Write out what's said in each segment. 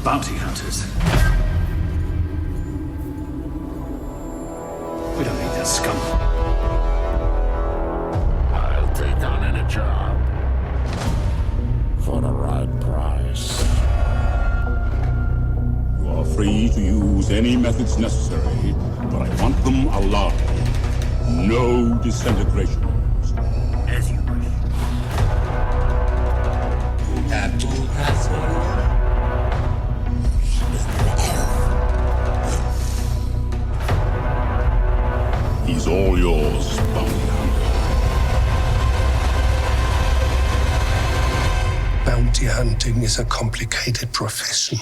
Bounty hunters. We don't need that scum. I'll take on any job for the right price. You are free to use any methods necessary, but I want them alive. No disintegrations. As you wish. Captain Catherine. He's all yours, bounty hunter. Bounty hunting is a complicated profession.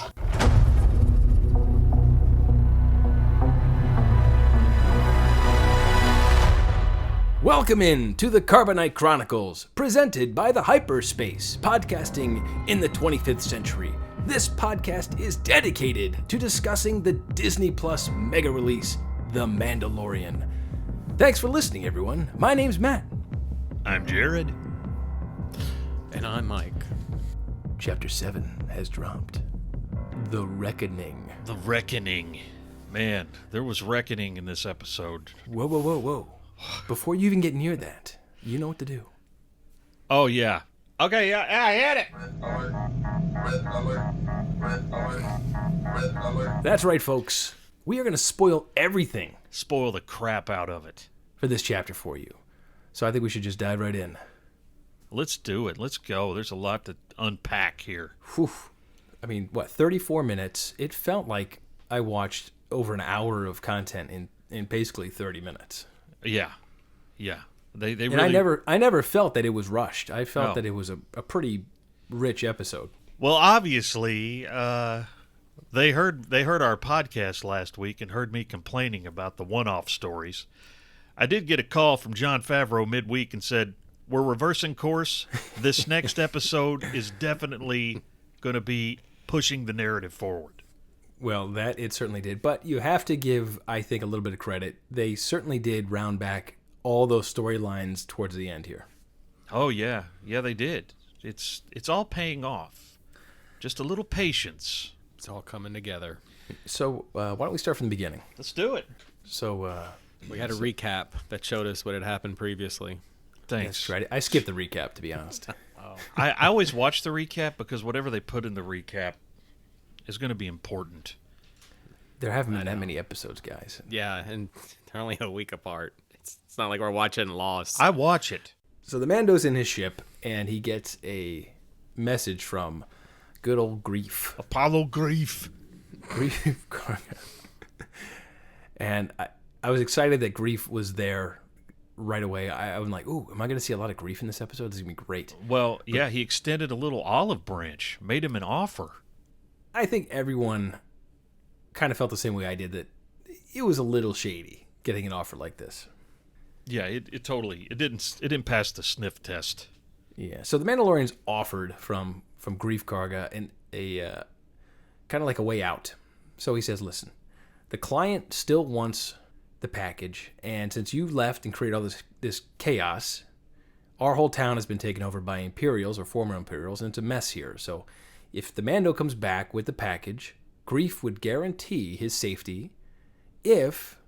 Welcome in to the Carbonite Chronicles, presented by the Hyperspace, podcasting in the 25th century. This podcast is dedicated to discussing the Disney Plus mega release, The Mandalorian. Thanks for listening, everyone. My name's Matt. I'm Jared. And I'm Mike. Chapter 7 has dropped. The Reckoning. The Reckoning. Man, there was reckoning in this episode. Whoa. Before you even get near that, you know what to do. Oh, yeah. Okay, yeah, I hit it. That's right, folks. We are going to spoil everything Spoil the crap out of it. for this chapter for you. So I think we should just dive right in. Let's do it. Let's go. There's a lot to unpack here. Whew. I mean, 34 minutes? It felt like I watched over an hour of content in basically 30 minutes. Yeah. They And really... I never felt that it was rushed. I felt No. that it was a pretty rich episode. Well, obviously, they heard our podcast last week and heard me complaining about the one-off stories. I did get a call from Jon Favreau midweek and said, we're reversing course. This next episode is definitely going to be pushing the narrative forward. Well, that it certainly did. But you have to give, I think, a little bit of credit. They certainly did round back all those storylines towards the end here. Oh, yeah. Yeah, they did. It's all paying off. Just a little patience. It's all coming together. So why don't we start from the beginning? Let's do it. So We had a recap that showed us what had happened previously. Thanks. that's right. I skipped the recap, to be honest. I always watch the recap because whatever they put in the recap is going to be important. There haven't been that many episodes, guys. Yeah, and they're only a week apart. It's not like we're watching Lost. I watch it. So the Mando's in his ship, and he gets a message from good old Grief. Apollo Grief. Grief. And I was excited that Grief was there right away. I was like, ooh, am I going to see a lot of Grief in this episode? This is going to be great. Well, yeah, he extended a little olive branch, made him an offer. I think everyone kind of felt the same way I did, that it was a little shady getting an offer like this. Yeah, it totally didn't pass the sniff test. Yeah. So the Mandalorian's offered from Grief Karga and a kind of like a way out. So he says, listen, the client still wants the package, and since you left and created all this chaos, our whole town has been taken over by Imperials or former Imperials, and it's a mess here. So if the Mando comes back with the package, Grief would guarantee his safety if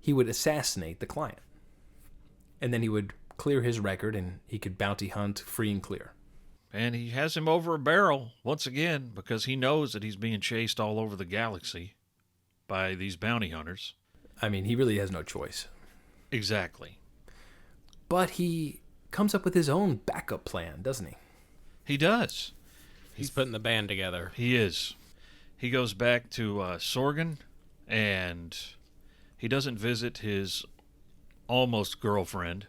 he would assassinate the client. And then he would clear his record and he could bounty hunt free and clear. And he has him over a barrel, once again, because he knows that he's being chased all over the galaxy by these bounty hunters. I mean, he really has no choice. Exactly. But he comes up with his own backup plan, doesn't he? He does. He's putting the band together. He is. He goes back to Sorgan, and he doesn't visit his almost girlfriend.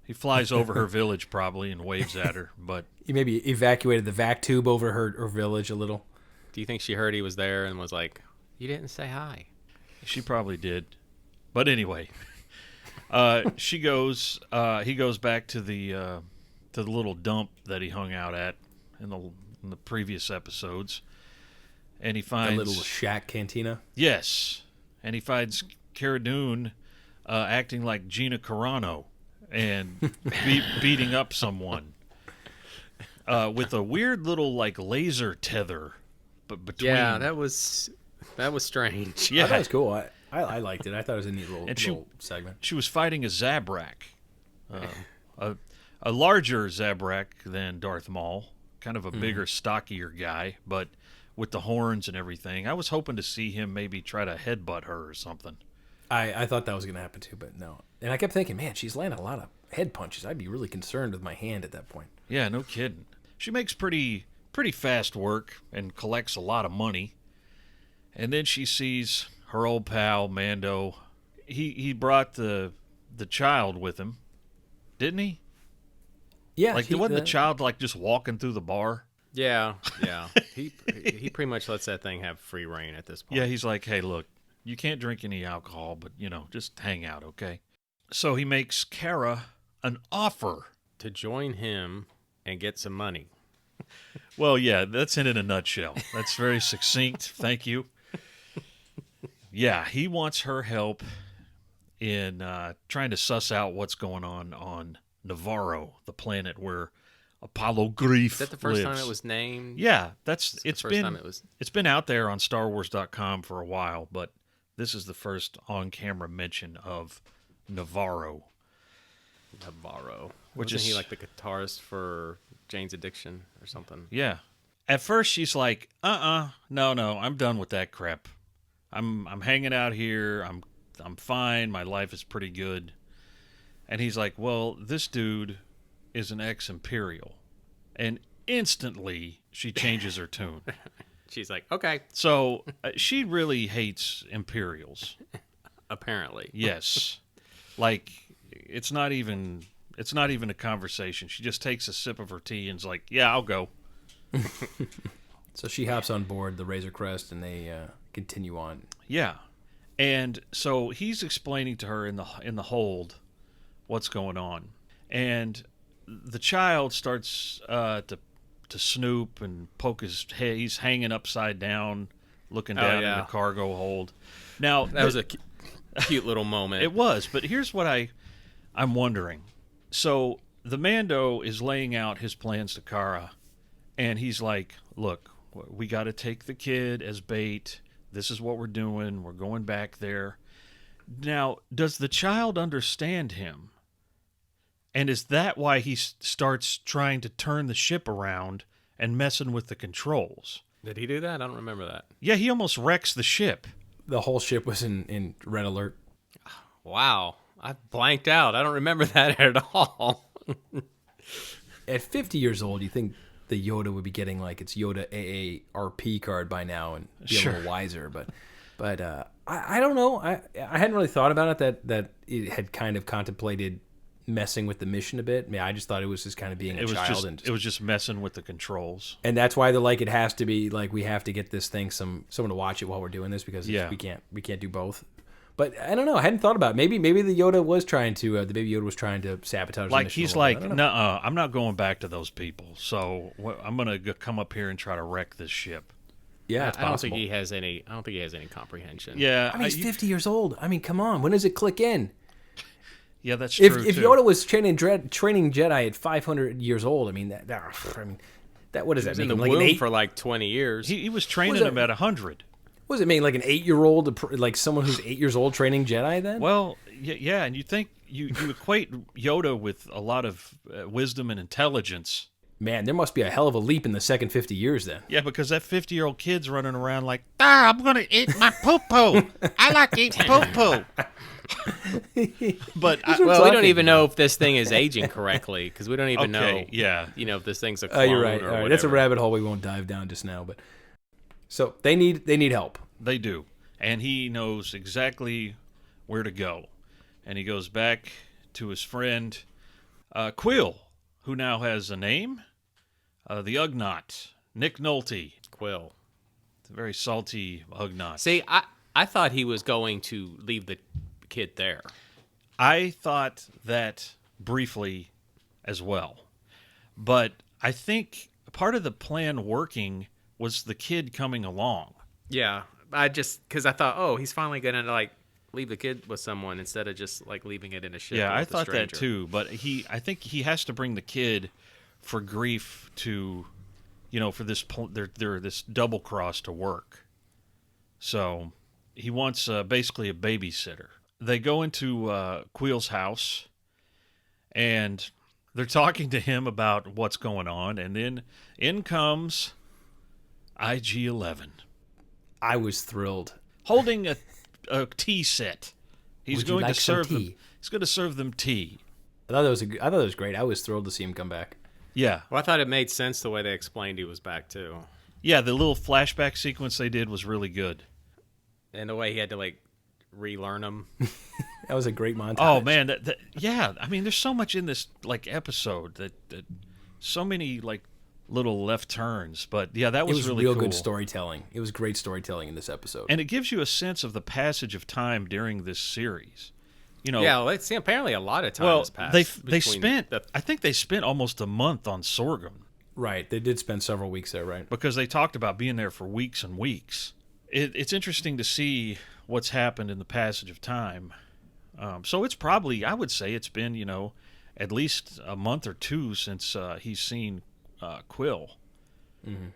He flies over her village probably and waves at her, but... He maybe evacuated the vac tube over her village a little. Do you think she heard he was there and was like, you didn't say hi? She probably did. But anyway, he goes back to the little dump that he hung out at in the previous episodes, and he finds A little shack cantina. Yes, and he finds Cara Dune acting like Gina Carano and beating up someone with a weird little like laser tether but between that was strange. I thought it was cool. I liked it. I thought it was a neat little segment. She was fighting a Zabrak, a larger Zabrak than Darth Maul, kind of a bigger, stockier guy, but with the horns and everything. I was hoping to see him maybe try to headbutt her or something. I thought that was going to happen too, but no. And I kept thinking, man, she's landing a lot of head punches. I'd be really concerned with my hand at that point. Yeah, no kidding. She makes pretty fast work and collects a lot of money. And then she sees her old pal, Mando. He brought the child with him, didn't he? Yeah. Like, wasn't the child, like, just walking through the bar? Yeah. He pretty much lets that thing have free reign at this point. Yeah, he's like, hey, look, you can't drink any alcohol, but, just hang out, okay? So he makes Kara an offer. To join him and get some money. Well, yeah, that's it in a nutshell. That's very succinct. Thank you. Yeah, he wants her help in trying to suss out what's going on Navarro, the planet where Apollo Grief Is that the first lives. time it was named? Yeah, it's been out there on StarWars.com for a while, but this is the first on-camera mention of Navarro. Which Wasn't he like the guitarist for Jane's Addiction or something? Yeah. At first she's like, no, I'm done with that crap. I'm hanging out here. I'm fine. My life is pretty good. And he's like, well, this dude is an ex-Imperial. And instantly she changes her tune. She's like, okay. So she really hates Imperials. Apparently. Yes. Like, it's not even a conversation. She just takes a sip of her tea and's like, yeah, I'll go. So she hops on board the Razor Crest and they continue on. Yeah. And so he's explaining to her in the hold what's going on. And the child starts to snoop and poke his head. He's hanging upside down, looking down in the cargo hold. Now, that was a cute little moment. It was, but here's what I'm wondering. So the Mando is laying out his plans to Kara, and he's like, look, we got to take the kid as bait. This is what we're doing. We're going back there. Now, does the child understand him? And is that why he starts trying to turn the ship around and messing with the controls? Did he do that? I don't remember that. Yeah, he almost wrecks the ship. The whole ship was in red alert. Wow. I blanked out. I don't remember that at all. At 50 years old, you think the Yoda would be getting like its Yoda AARP card by now and be a little wiser, but I don't know. I hadn't really thought about it that it had kind of contemplated messing with the mission a bit. I mean, I just thought it was just kind of being a child. It was just messing with the controls. And that's why they're like, it has to be like, we have to get this thing someone to watch it while we're doing this because we can't do both. But I don't know. I hadn't thought about it. Maybe the Yoda was trying to, the baby Yoda was trying to sabotage the mission. He's like, no, I'm not going back to those people. So I'm going to come up here and try to wreck this ship. Yeah, it's possible. I don't think he has any comprehension. Yeah. I mean, he's 50 years old. I mean, come on. When does it click in? Yeah, that's true. If Yoda was training Jedi at 500 years old, I mean that what is that? In the womb for like 20 years. He was training him at 100. What does it mean, like an 8-year-old, like someone who's 8 years old training Jedi? Then, well, yeah, and you think you equate Yoda with a lot of wisdom and intelligence. Man, there must be a hell of a leap in the second 50 years then. Yeah, because that 50-year-old kid's running around like, I'm gonna eat my poo-poo. I like to eat poo-poo. But we don't even know if this thing is aging correctly because we don't even know. Yeah, if this thing's a clone. You're right. Or All right. That's a rabbit hole we won't dive down just now. But so they need help. They do, and he knows exactly where to go, and he goes back to his friend Quill, who now has a name, the Ugnaught, Nick Nolte. Quill, it's a very salty Ugnaught. See, I thought he was going to leave the kid there. I thought that briefly as well. But I think part of the plan working was the kid coming along. Yeah, because I thought, he's finally going to like leave the kid with someone instead of just like leaving it in a ship. Yeah, with I thought a that stranger. too. But I think he has to bring the kid for Grief to for this they're this double cross to work. So he wants basically a babysitter. They go into Quill's house, and they're talking to him about what's going on, and then in comes IG-11. I was thrilled. Holding a tea set. He's Would you going like to some serve them. tea? He's going to serve them tea. I thought it was great. I was thrilled to see him come back. Yeah. Well, I thought it made sense the way they explained he was back too, Yeah, the little flashback sequence they did was really good. and the way he had to like relearn them. That was a great montage. Oh man, yeah. I mean, there's so much in this like episode that so many like little left turns. But yeah, that it was was really real cool. good storytelling. It was great storytelling in this episode. And it gives you a sense of the passage of time during this series. Yeah, let's see. Apparently, a lot of time well, has passed. they between spent. the- I think they spent almost a month on Sorghum Right, they did spend several weeks there, right? because they talked about being there for weeks and weeks. It's interesting to see what's happened in the passage of time. So it's probably, I would say, it's been at least a month or two since he's seen Quill. Mm-hmm.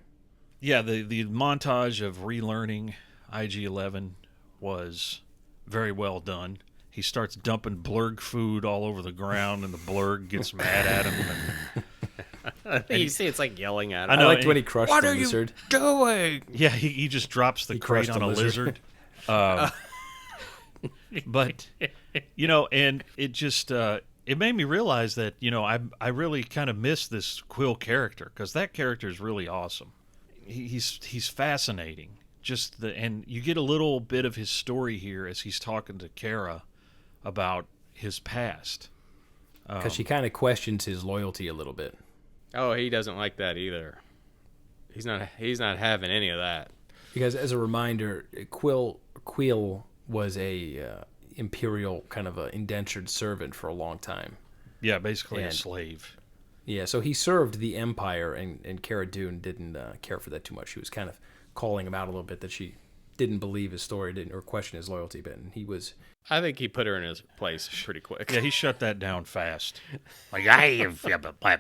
Yeah, the montage of relearning IG-11 was very well done. He starts dumping blurg food all over the ground, and the blurg gets mad at him. And, you see, it's like yelling at him. I know, liked and- when he crushed What the are you lizard. doing? yeah, he just drops the crate crushed on a a lizard. But and it just it made me realize that I really kind of miss this Quill character, because that character is really awesome. He's fascinating. And you get a little bit of his story here as he's talking to Kara about his past. Because she kind of questions his loyalty a little bit. Oh, he doesn't like that either. He's not having any of that. Because as a reminder, Quill was a imperial kind of a indentured servant for a long time. Yeah, basically a And- slave. Yeah, so he served the Empire, and Cara Dune didn't care for that too much. She was kind of calling him out a little bit that she didn't believe his story, or question his loyalty, but he was. I think he put her in his place pretty quick. Yeah, he shut that down fast. Like I have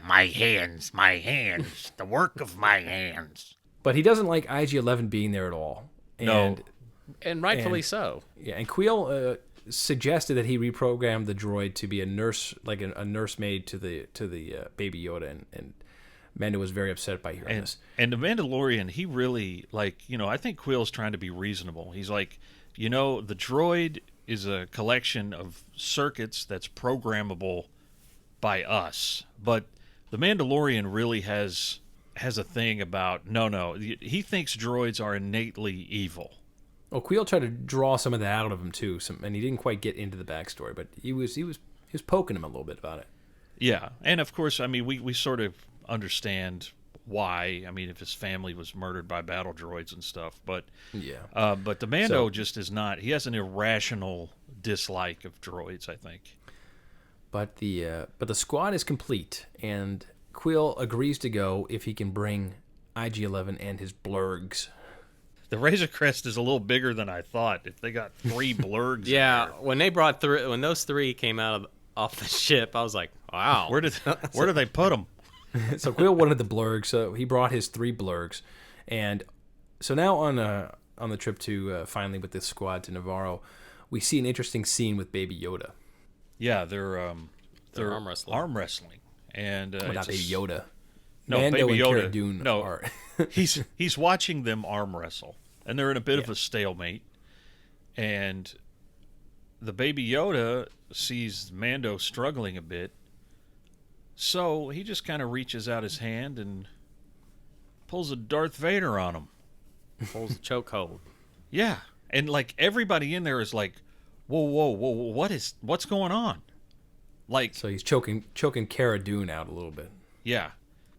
my hands, the work of my hands. But he doesn't like IG-11 being there at all. And, No. And rightfully And- so. Yeah, and Quill suggested that he reprogrammed the droid to be a nurse, like a nursemaid to the Baby Yoda, and Mando was very upset by hearing this. And the Mandalorian, he really, I think Quill's trying to be reasonable. He's like, the droid is a collection of circuits that's programmable by us. But the Mandalorian really has a thing about, no, he thinks droids are innately evil. Well, Quill tried to draw some of that out of him too, and he didn't quite get into the backstory, but he was poking him a little bit about it. Yeah, and of course, I mean, we sort of understand why. I mean, if his family was murdered by battle droids and stuff, but Yeah. but the Mando just is not. He has an irrational dislike of droids, I think. But the squad is complete, and Quill agrees to go if he can bring IG-11 and his blurgs. The Razor Crest is a little bigger than I thought. If they got 3 blurgs, in Yeah, there. when those 3 came off the ship, I was like, wow. Where did they put them? So Quill wanted the blurgs, so he brought his 3 blurgs, and so now on the trip to finally with this squad to Navarro, we see an interesting scene with Baby Yoda. Yeah, they're arm wrestling. And Well, not it's a Baby s- Yoda. No, Mando Baby and Cara Yoda. Dune No, are. he's watching them arm wrestle, and they're in a bit of Yeah. a stalemate. And the Baby Yoda sees Mando struggling a bit, so he just kind of reaches out his hand and pulls a Darth Vader on him. Pulls the chokehold. Yeah, and like everybody in there is like, whoa, what's going on? Like, So he's choking Cara Dune out a little bit. yeah.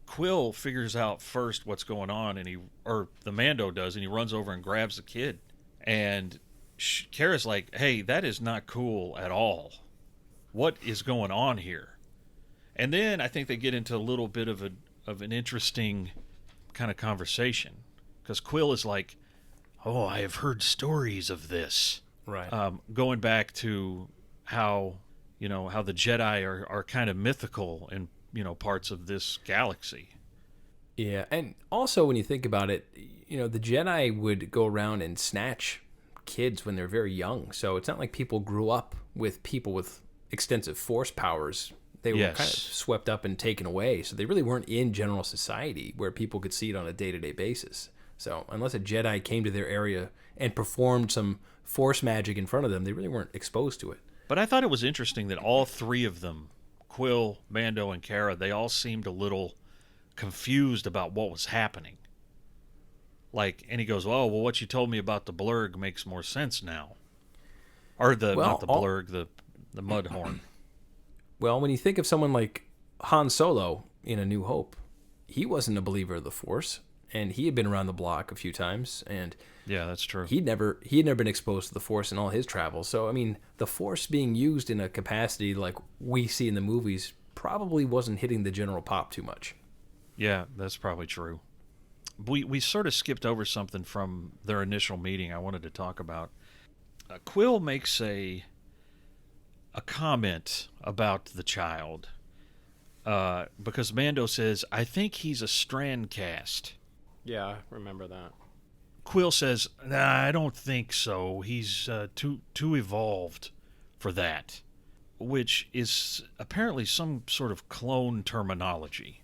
Quill figures out first what's going on, or the Mando does, and he runs over and grabs the kid. And Kara's like, hey, that is not cool at all. What is going on here? And then I think they get into a little bit of an interesting kind of conversation, because Quill is like, oh, I have heard stories of this. Right. Going back to how the Jedi are kind of mythical in parts of this galaxy. Yeah, and also when you think about it, the Jedi would go around and snatch kids when they're very young. So it's not like people grew up with people with extensive force powers. They were kind of swept up and taken away. So they really weren't in general society where people could see it on a day-to-day basis. So unless a Jedi came to their area and performed some force magic in front of them, they really weren't exposed to it. But I thought it was interesting that all three of them, Quill, Mando, and Cara, they all seemed a little confused about what was happening. And he goes, "Oh, well, what you told me about the blurg makes more sense now." Or not the blurg, the mudhorn. Well, when you think of someone like Han Solo in A New Hope, he wasn't a believer of the Force, and he had been around the block a few times, and yeah, that's true. He had never been exposed to the Force in all his travels. So, I mean, the Force being used in a capacity like we see in the movies probably wasn't hitting the general pop too much. Yeah, that's probably true. We sort of skipped over something from their initial meeting I wanted to talk about. Quill makes a comment about the child because Mando says, "I think he's a strand cast." Yeah, I remember that. Quill says, "Nah, I don't think so. He's too evolved for that," which is apparently some sort of clone terminology.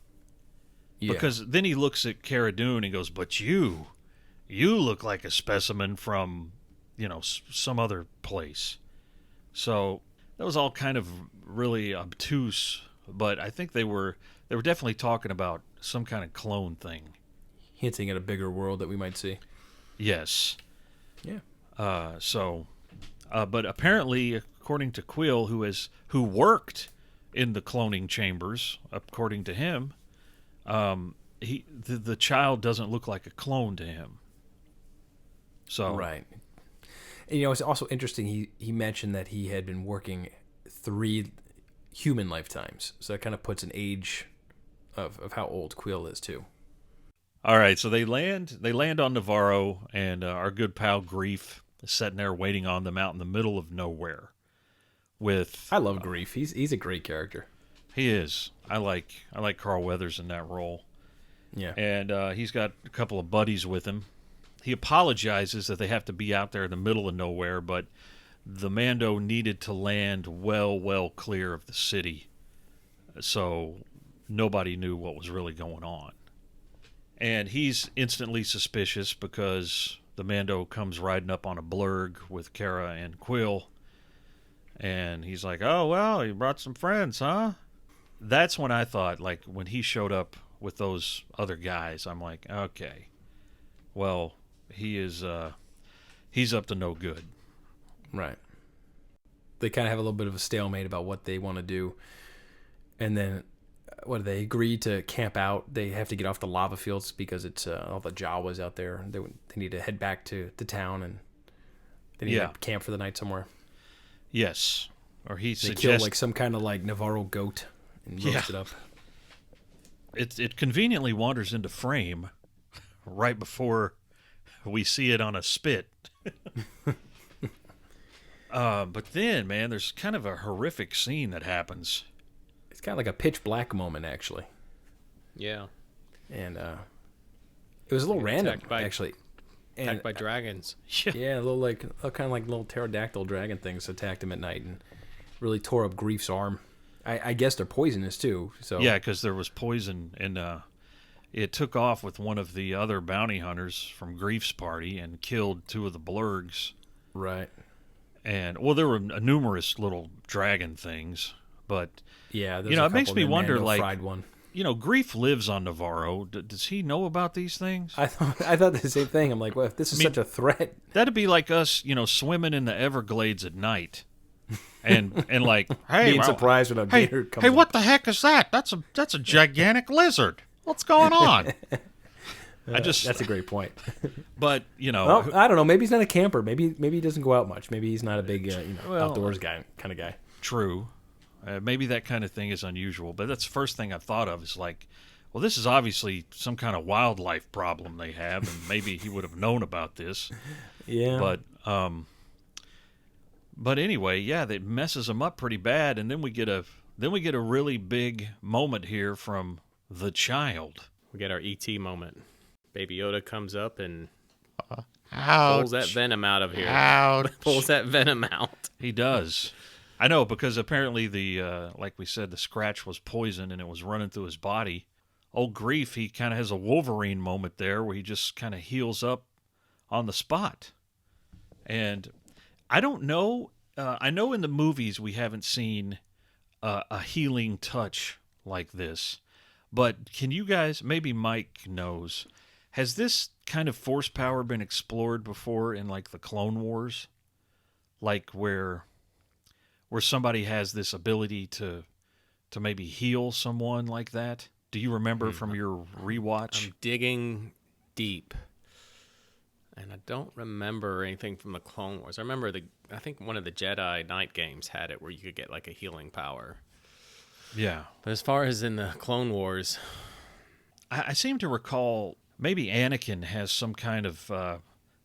Yeah. Because then he looks at Cara Dune and goes, "But you look like a specimen from, some other place." So that was all kind of really obtuse, but I think they were definitely talking about some kind of clone thing, hinting at a bigger world that we might see. Yes. Yeah. But apparently, according to Quill, who worked in the cloning chambers, according to him, the child doesn't look like a clone to him. So right. And, it's also interesting. He mentioned that he had been working 3 human lifetimes, so that kind of puts an age of how old Quill is too. All right, so they land on Navarro, and our good pal Greef is sitting there waiting on them out in the middle of nowhere. I love Greef. He's a great character. He is. I like Carl Weathers in that role. Yeah. And he's got a couple of buddies with him. He apologizes that they have to be out there in the middle of nowhere, but the Mando needed to land well clear of the city, so nobody knew what was really going on. And he's instantly suspicious because the Mando comes riding up on a blurg with Cara and Quill. And he's like, "Oh, well, you brought some friends, huh?" That's when I thought, when he showed up with those other guys, I'm like, okay, well, he's up to no good. Right. They kind of have a little bit of a stalemate about what they want to do. And then they agree to camp out. They have to get off the lava fields because it's all the Jawas out there. They need to head back to town, and they need to camp for the night somewhere. Yes. Or he suggests... They kill some kind of Navarro goat and roast it up. It conveniently wanders into frame right before we see it on a spit. But then, man, there's kind of a horrific scene that happens. It's kind of like a pitch black moment, actually. Yeah. And it was a little random, actually. Attacked by dragons. Yeah, a little kind of like little pterodactyl dragon things attacked him at night and really tore up Greef's arm. I guess they're poisonous too. So yeah, because there was poison, and it took off with one of the other bounty hunters from Greef's party and killed 2 of the blurgs. Right. And there were numerous little dragon things, but yeah, it makes me wonder, fried one. Greef lives on Navarro. Does he know about these things? I thought the same thing. I'm like, well, if this is such a threat, that'd be like us, swimming in the Everglades at night, and hey, being surprised when a gator comes. Hey, what the heck is that? That's a gigantic lizard. What's going on? That's a great point. But well, I don't know. Maybe he's not a camper. Maybe he doesn't go out much. Maybe he's not a big outdoors guy kind of guy. True. Maybe that kind of thing is unusual, but that's the first thing I thought of is well, this is obviously some kind of wildlife problem they have, and maybe he would have known about this. Yeah. But anyway, yeah, that messes him up pretty bad, and then we get a really big moment here from the child. We get our ET moment. Baby Yoda comes up and Ouch. pulls that venom out of here. Ouch. Pulls that venom out. He does. I know, because apparently like we said, the scratch was poison and it was running through his body. Old Grief, he kind of has a Wolverine moment there where he just kind of heals up on the spot. And I don't know. I know in the movies we haven't seen a healing touch like this. But can you guys, maybe Mike knows, has this kind of force power been explored before in like the Clone Wars? Like where somebody has this ability to maybe heal someone like that? Do you remember from your rewatch? I'm digging deep. And I don't remember anything from the Clone Wars. I remember I think one of the Jedi Knight games had it where you could get like a healing power. Yeah. But as far as in the Clone Wars, I seem to recall maybe Anakin has some kind of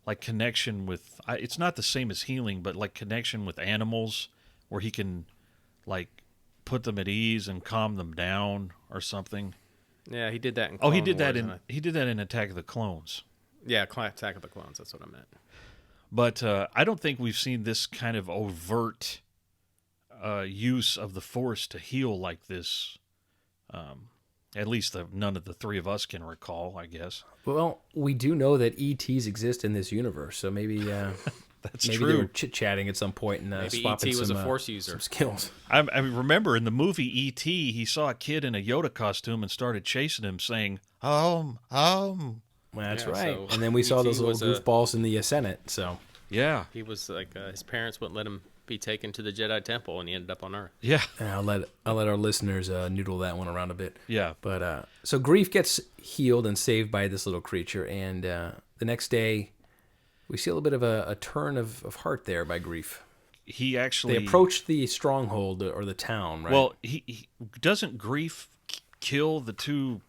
like connection with, it's not the same as healing, but like connection with animals where he can like put them at ease and calm them down or something. yeah, he did that in Clone He did that Wars, he did that in Attack of the Clones. Yeah, Attack of the Clones, that's what I meant. But I don't think we've seen this kind of overt use of the Force to heal like this. At least none of the three of us can recall, I guess. Well, we do know that ETs exist in this universe, so maybe That's maybe true. they were chit-chatting at some point and Maybe swapping E.T. was some, a Force user. some skills. I remember in the movie E.T., he saw a kid in a Yoda costume and started chasing him, saying, home. That's Yeah, right. so And then we saw E.T. those little was goofballs in the Senate. So Yeah. He was like, his parents wouldn't let him be taken to the Jedi Temple, and he ended up on Earth. Yeah. I'll let our listeners noodle that one around a bit. Yeah. But so Grief gets healed and saved by this little creature, and the next day we see a little bit of a turn of heart there by Grief. He actually... They approach the stronghold or the town, right? Well, he doesn't Grief kill the two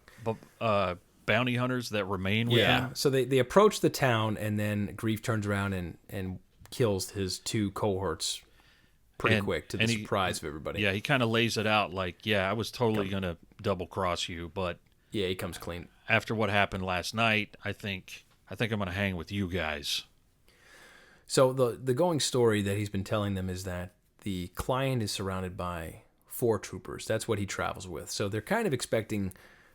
bounty hunters that remain with him? So they approach the town, and then Grief turns around and kills his two cohorts pretty quick to the surprise of everybody. Yeah, he kind of lays it out like, yeah, I was totally going to double-cross you, but... Yeah, he comes clean. After what happened last night, I think I'm going to hang with you guys. So the going story that he's been telling them is that the client is surrounded by 4 troopers. That's what he travels with. So they're kind of expecting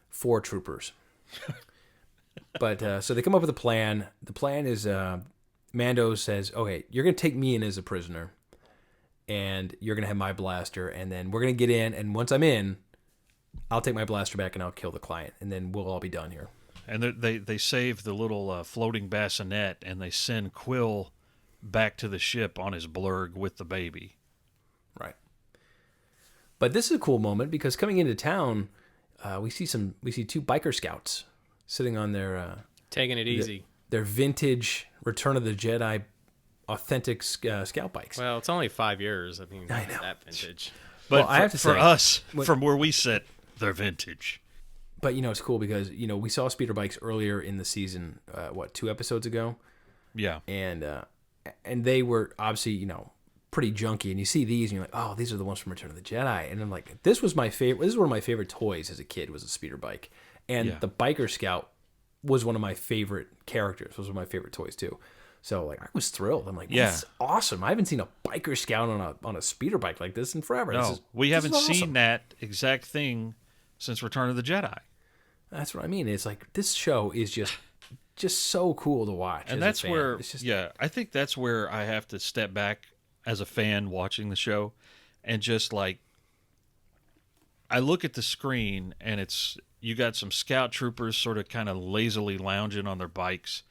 4 troopers. But so they come up with a plan. The plan is Mando says, okay, you're going to take me in as a prisoner, and you're going to have my blaster, and then we're going to get in, and once I'm in, I'll take my blaster back and I'll kill the client, and then we'll all be done here. And they save the little floating bassinet, and they send Quill back to the ship on his blurg with the baby. Right. But this is a cool moment because coming into town, we see 2 biker scouts sitting on their Taking it easy. Their vintage Return of the Jedi authentic scout bikes. Well, it's only 5 years. I mean, I know. that vintage. But Well, I have to for say, us, from where we sit, they're vintage. But it's cool because we saw speeder bikes earlier in the season. 2 episodes ago? Yeah. And they were obviously pretty junky. And you see these, and you're like, oh, these are the ones from Return of the Jedi. And I'm like, this was my favorite. This is one of my favorite toys as a kid. Was a speeder bike, and the biker scout was one of my favorite characters. Was one of my favorite toys too. So I was thrilled. I'm like, this is awesome. I haven't seen a biker scout on a speeder bike like this in forever. No, we haven't awesome. seen that exact thing since Return of the Jedi. That's what I mean. It's like this show is just so cool to watch. And that's where, I think that's where I have to step back as a fan watching the show and just like, I look at the screen and you got some scout troopers sort of kind of lazily lounging on their bikes,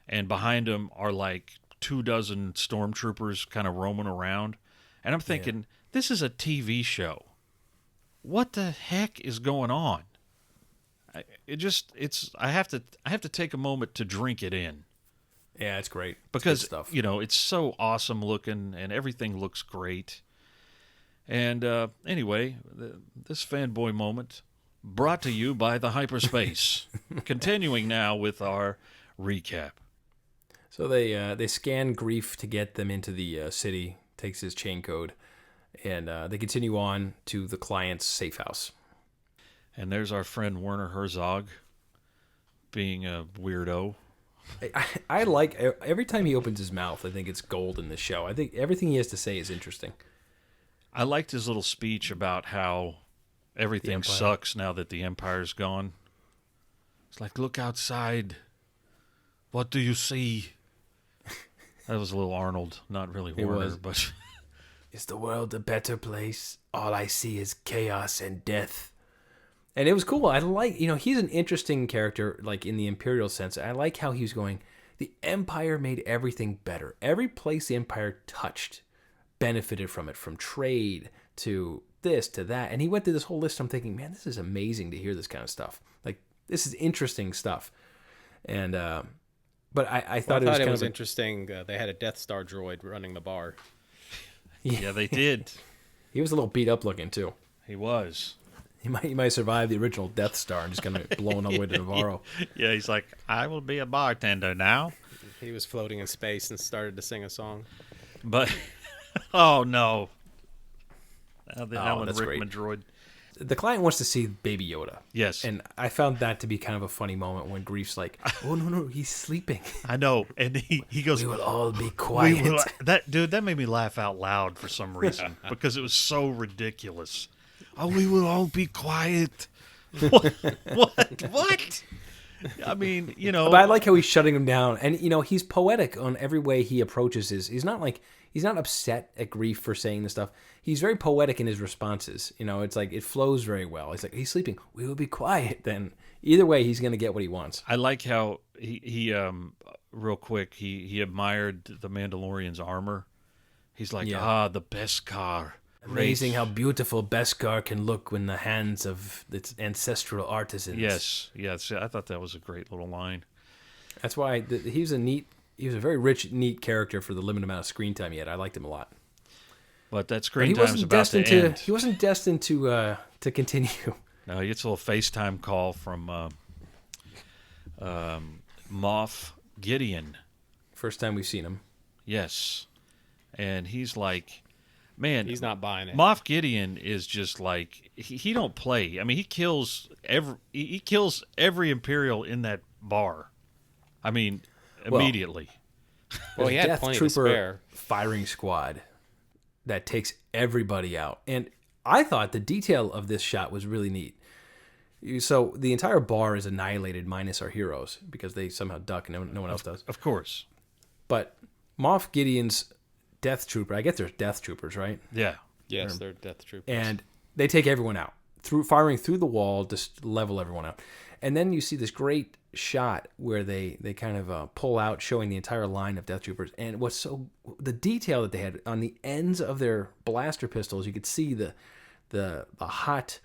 and behind them are like 24 stormtroopers kind of roaming around. And I'm thinking, this is a TV show. What the heck is going on? I have to take a moment to drink it in. Yeah, it's great. Because, it's good stuff. it's so awesome looking and everything looks great. And anyway, this fanboy moment brought to you by the Hyperspace. Continuing now with our recap. So they scan Grief to get them into the city, takes his chain code, and they continue on to the client's safe house. And there's our friend Werner Herzog. being a weirdo. I like every time he opens his mouth. I think it's gold in this show. I think everything he has to say is interesting. I liked his little speech about how everything Empire. sucks now that the Empire's gone. It's like, look outside. What do you see? That was a little Arnold, not really It Warner, was. but Is the world a better place? All I see is chaos and death. And it was cool. I like, he's an interesting character, like in the Imperial sense. I like how he was going, the Empire made everything better. Every place the Empire touched benefited from it, from trade to this to that. And he went through this whole list. I'm thinking, man, this is amazing to hear this kind of stuff. Like, this is interesting stuff. And, but I thought I it was thought it kind was of interesting. They had a Death Star droid running the bar. yeah, they did. He was a little beat up looking too. He was. He might survive the original Death Star and just kind of blown all the way to Navarro. Yeah, he's like, I will be a bartender now. He was floating in space and started to sing a song. But, oh no. The Oh, Alan that's Rickman droid. The client wants to see Baby Yoda. Yes. And I found that to be kind of a funny moment when Grief's like, oh, no, he's sleeping. I know. And he goes, We will all be "We quiet. will-" that made me laugh out loud for some reason because it was so ridiculous. Oh, we will all be quiet. What? I mean, But I like how he's shutting him down. And, he's poetic on every way he approaches his. He's not upset at Grief for saying this stuff. He's very poetic in his responses. It's like it flows very well. He's like, he's sleeping. We will be quiet. Then either way, he's going to get what he wants. I like how he real quick, he admired the Mandalorian's armor. He's like, Yeah. the Beskar. Amazing how beautiful Beskar can look in the hands of its ancestral artisans. Yes. I thought that was a great little line. That's why he was a very rich, neat character for the limited amount of screen time he had. I liked him a lot. But that But screen he time's wasn't about to destined end. He wasn't destined to continue. No, he gets a little FaceTime call from Moff Gideon. First time we've seen him. Yes. And he's like, man, He's not buying it. Moff Gideon is just like he don't play. I mean, he kills every Imperial in that bar. I mean, immediately. Well, he had Death plenty to Trooper spare. firing squad that takes everybody out. And I thought the detail of this shot was really neat. So the entire bar is annihilated minus our heroes because they somehow duck and no one else does. Of course. But Moff Gideon's Death Trooper, I guess there's Death Troopers, right? Yeah. Yes, they're Death Troopers. And they take everyone out firing through the wall, just level everyone out. And then you see this great shot where they kind of pull out, showing the entire line of Death Troopers. And the detail that they had on the ends of their blaster pistols, you could see the hot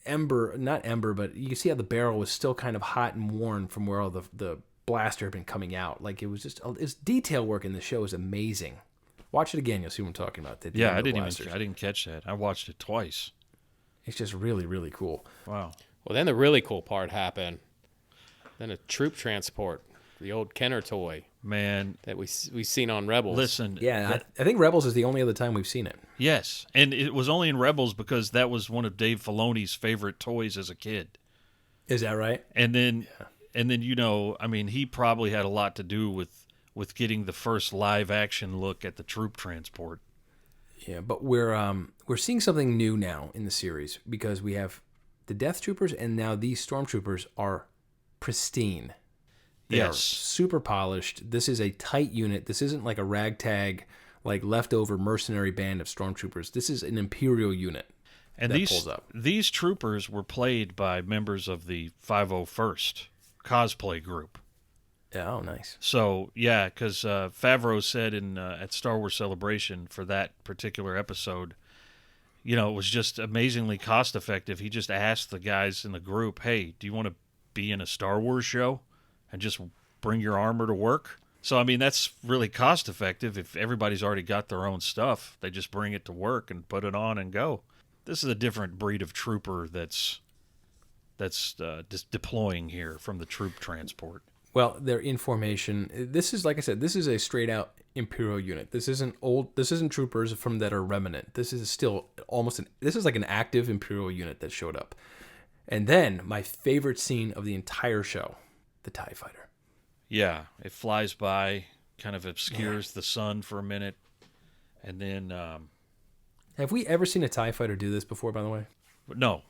not ember, but you can see how the barrel was still kind of hot and worn from where all the blaster had been coming out. Like it was just, its detail work in the show is amazing. Watch it again, you'll see what I'm talking about. Yeah, I didn't catch that. I watched it twice. It's just really, really cool. Wow. Well, then the really cool part happened. Then a troop transport, the old Kenner toy Man, that we seen on Rebels. listen. Yeah, I think Rebels is the only other time we've seen it. Yes, and it was only in Rebels because that was one of Dave Filoni's favorite toys as a kid. Is that right? And then I mean, he probably had a lot to do with getting the first live action look at the troop transport. Yeah, but we're seeing something new now in the series because we have the Death Troopers and now these Stormtroopers are pristine. They are Yes. super polished. This is a tight unit. This isn't like a ragtag, like leftover mercenary band of Stormtroopers. This is an Imperial unit. And that pulls up. these troopers were played by members of the 501st cosplay group. Yeah, oh, nice. So yeah, because Favreau said at Star Wars Celebration for that particular episode, it was just amazingly cost effective. He just asked the guys in the group, "Hey, do you want to be in a Star Wars show and just bring your armor to work?" So I mean, that's really cost effective. If everybody's already got their own stuff, they just bring it to work and put it on and go. This is a different breed of trooper that's just deploying here from the troop transport. Well, they're in formation. This is, like I said, this is a straight out Imperial unit. This isn't troopers from that are remnant. This is still this is like an active Imperial unit that showed up. And then my favorite scene of the entire show, the TIE Fighter. Yeah, it flies by, kind of obscures the sun for a minute, and then Have we ever seen a TIE Fighter do this before, by the way? no,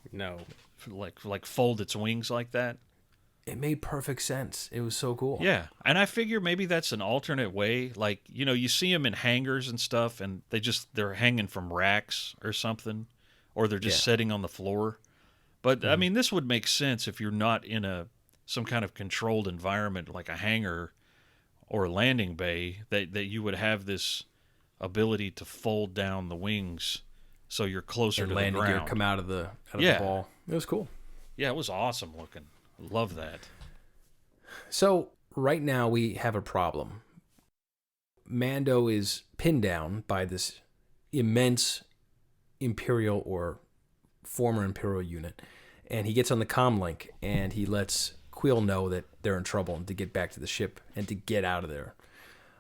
like fold its wings like that. It made perfect sense. It was so cool. Yeah, and I figure maybe that's an alternate way. Like, you see them in hangars and stuff, and they're hanging from racks or something, or they're just sitting on the floor. But I mean, this would make sense if you're not in some kind of controlled environment like a hangar or a landing bay, that you would have this ability to fold down the wings so you're closer And to the landing ground. gear come out of the ball. It was cool. Yeah, it was awesome looking. Love that. So right now we have a problem. Mando is pinned down by this immense Imperial or former Imperial unit, and he gets on the comm link and he lets Quill know that they're in trouble and to get back to the ship and to get out of there.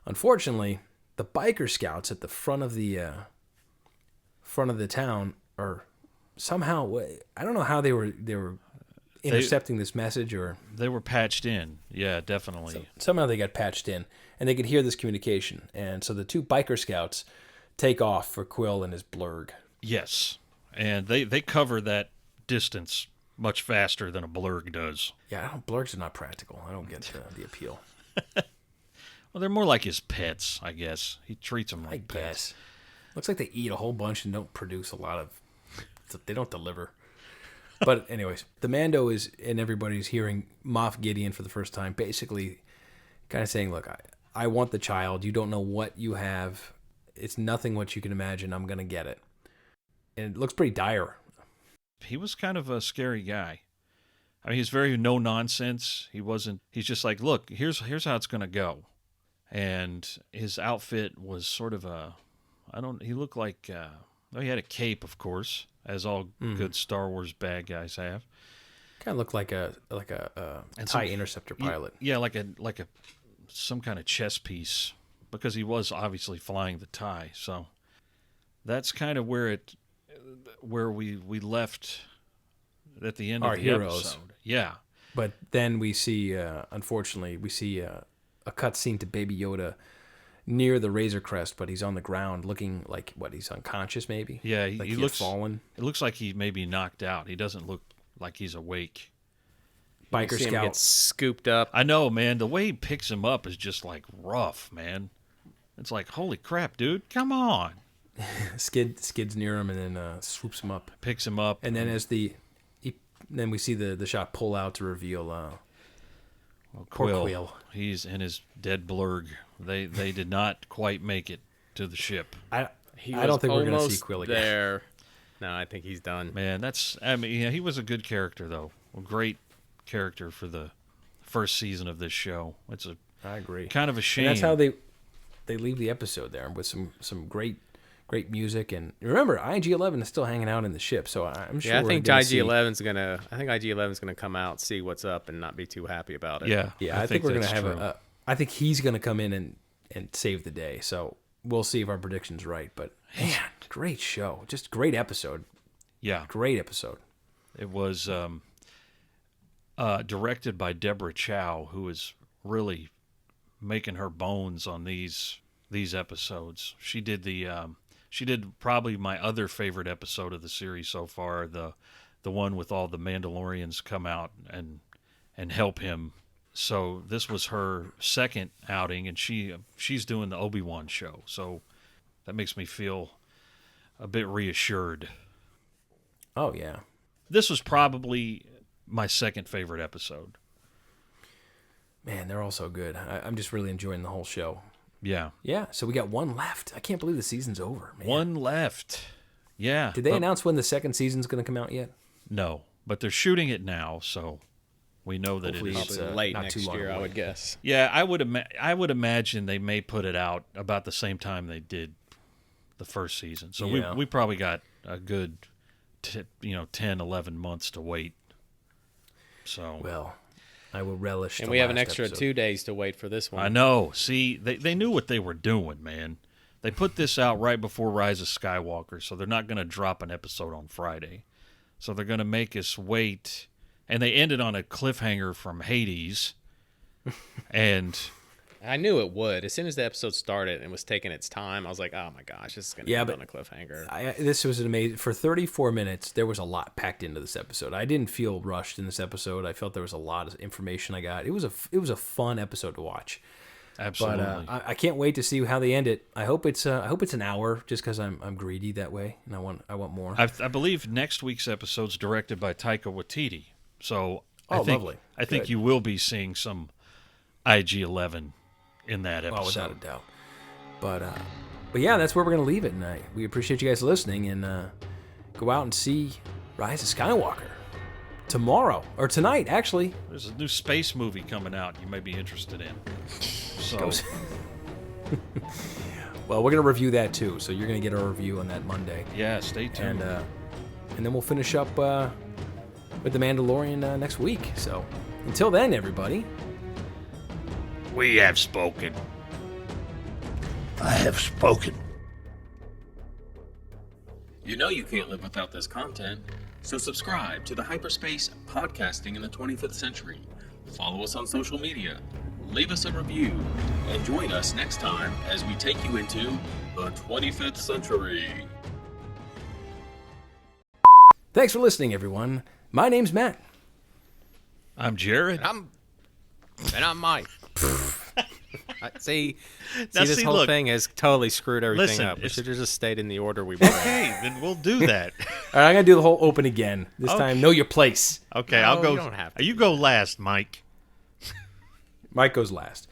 Unfortunately, the biker scouts at the front of the town are somehow, I don't know how they were intercepting this message, or They were patched in. Yeah, definitely. somehow they got patched in and they could hear this communication. And so the two biker scouts take off for Quill and his blurg. Yes. And they cover that distance much faster than a blurg does. Yeah, blurgs are not practical. I don't get the appeal. Well, they're more like his pets, I guess. He treats them I like pets. guess. Looks like they eat a whole bunch and don't produce a lot of. They don't deliver. But anyways, the Mando is, and everybody's hearing Moff Gideon for the first time, basically kind of saying, look, I want the child. You don't know what you have. It's nothing what you can imagine. I'm going to get it. And it looks pretty dire. He was kind of a scary guy. I mean, he's very no nonsense. He's just like, look, here's how it's going to go. And his outfit was sort of he looked like, he had a cape, of course, as all good Star Wars bad guys have. Kind of looked like a TIE Interceptor pilot. Yeah, like some kind of chess piece, because he was obviously flying the TIE. So that's kind of where we left at the end Our of the heroes. episode. Yeah. But then we see, unfortunately, a cutscene to Baby Yoda near the Razor Crest, but he's on the ground looking like, he's unconscious maybe? Yeah, Like he had looks fallen. It looks like he may be knocked out. He doesn't look like he's awake. Biker See him get Scout. scooped up. I know, man. The way he picks him up is just like rough, man. It's like, holy crap, dude. Come on. Skids near him and then swoops him up. Picks him up. And then then we see the shot pull out to reveal poor Quill. He's in his dead blurg. They did not quite make it to the ship. I He don't was think we're going to see almost Quill again. there. No, I think he's done. Man, he was a good character, though. A great character for the first season of this show. It's I agree. kind of a shame. And that's how they leave the episode there with some great music. And remember, IG-11 is still hanging out in the ship, so I'm sure. Yeah, I we're think gonna see- IG-11's gonna come out, see what's up, and not be too happy about it. Yeah, Yeah, I think we're gonna that's have true. I think he's gonna come in and save the day. So we'll see if our prediction's right. But man, great show, just great episode. Yeah, Great episode. it was directed by Deborah Chow, who is really making her bones on these episodes. She did probably my other favorite episode of the series so far, the one with all the Mandalorians come out and help him. So this was her second outing, and she's doing the Obi-Wan show. So that makes me feel a bit reassured. Oh yeah. This was probably my second favorite episode. Man, they're all so good. I'm just really enjoying the whole show. Yeah. Yeah, so we got one left. I can't believe the season's over, man. One left. Yeah. Did they but- announce when the second season's going to come out yet? No, but they're shooting it now, so we know that Hopefully it is. it's, Probably late not next too long year, I away. would guess. Yeah, I would imagine they may put it out about the same time they did the first season. So Yeah. we probably got a good 10, 11 months to wait. So Well, I will relish. And the we have an last extra episode. 2 days to wait for this one. I know. See, they knew what they were doing, man. They put this out right before Rise of Skywalker, so they're not going to drop an episode on Friday. So they're going to make us wait. And they ended on a cliffhanger from Hades. And I knew it would. As soon as the episode started and was taking its time, I was like, "Oh my gosh, this is going to end on a cliffhanger." This was an amazing. For 34 minutes, there was a lot packed into this episode. I didn't feel rushed in this episode. I felt there was a lot of information I got. It was a fun episode to watch. absolutely. But I can't wait to see how they end it. I hope it's an hour, just because I'm greedy that way, and I want more. I believe next week's episode's directed by Taika Waititi. So lovely. I think Good. you will be seeing some IG-11 in that episode. Oh, without a doubt. But yeah, that's where we're gonna leave it tonight. We appreciate you guys listening, and go out and see Rise of Skywalker tomorrow or tonight, actually. There's a new space movie coming out you may be interested in. So Well, we're gonna review that too, so you're gonna get our review on that Monday, yeah, stay tuned. and then we'll finish up with the Mandalorian next week. So until then, everybody. We have spoken. I have spoken. You know you can't live without this content, so subscribe to the Hyperspace Podcasting in the 25th Century. Follow us on social media, leave us a review, and join us next time as we take you into the 25th century. Thanks for listening, everyone. My name's Matt. I'm Jared. And I'm Mike. See, Now, this see, whole look. thing has totally screwed everything Listen, up. We it's- should have just stayed in the order we were in. Okay, then we'll do that. All right, I'm gonna do the whole open again. This Okay. time, know your place. Okay, No, I'll go. you don't have to. You go last, Mike. Mike goes last.